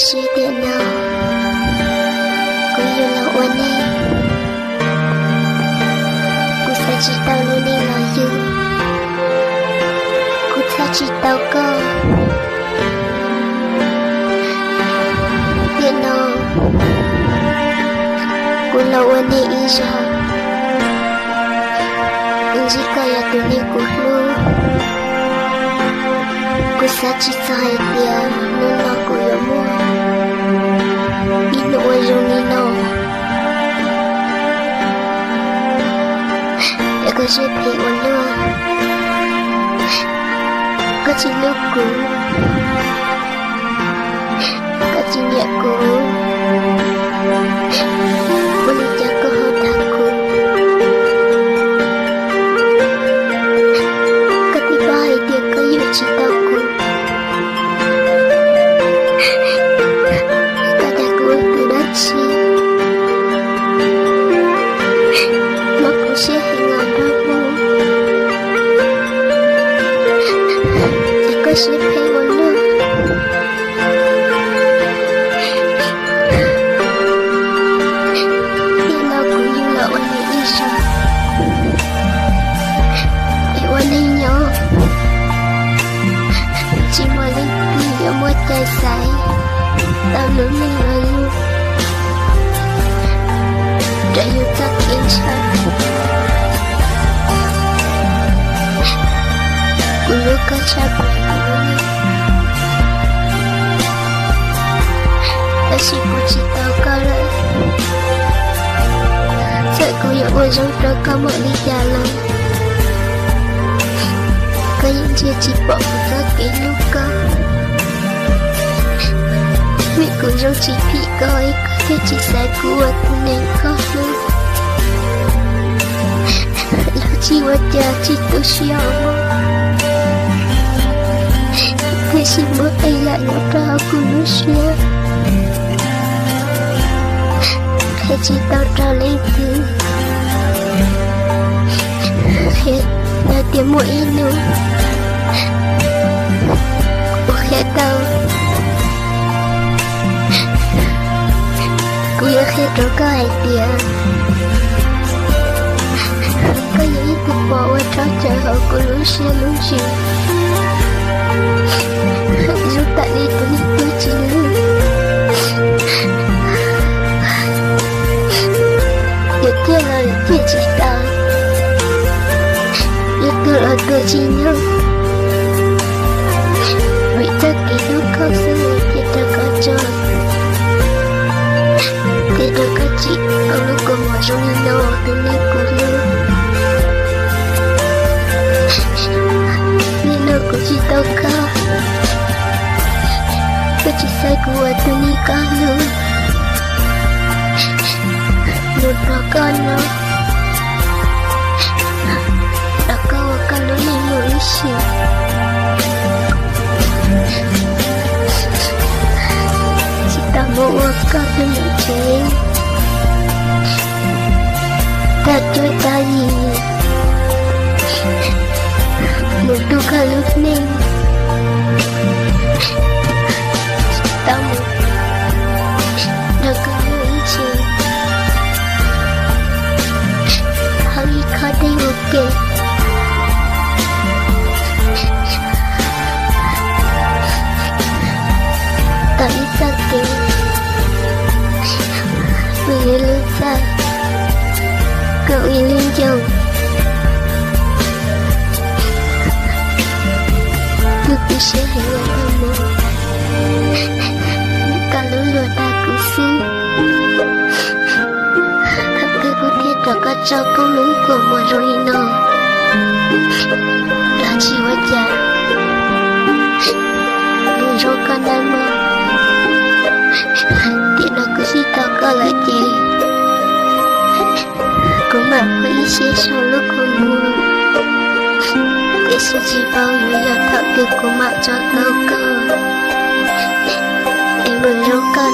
是电脑，我有了我呢，我才知道了你老友，我才知道个电脑，我老我呢一下，jika ya tunikuhlu, ku sachi sahaja nuna ku yamu, inu wajung nino, aku jepi ulu, kaciluku, kacinyaku, boleh jaga hodaku. Cintaku padaku terdaci Maku sehingga damu Jika siapa ulu Inaku yula wani isya Iwaninya chỉ mà lên kia ở mỗi trái say tao lớn lên lalu đã yêu ta kiên tràn ku luka capek tapi ku cita kala saya ku yang wajang kamu di jalan kayang dia cipak sakit luka Mik ku jauh cipik kau dia cisai kuat kuning kau Lu jiwa dia citu siapa Kesi berilak nyata aku manusia Keci tau tau lagi Dia mau inu Saya tahu Ku yang hidup kau dia Kau yang itu bawa caca aku lusia Lu tak itu cilu Ya tiada dia cerita Itulah kejinya Kita kau sendiri kita kacau Tidak kacik kalau kau masuk ino Tunikulu Nino ku cita kau Kecisai kuat tunikalu Nutrakana Nakau akan lima isi Cita mewakaf mencing Tak cuit tali Nutuk halus ning Citamu Nakau mencing Hari kadang okey Tak sakit Bila lusa Kau ingin jauh Aku sayang kamu Kalau lu tak kusih Aku tidak kacau kau nunggu Marina Laci wajah Menunjukkan nama Tidak ku cita kau lagi Ku mahu isi selalu kamu Kesuci bau yang tak ku mak jatuh kau Menunjukkan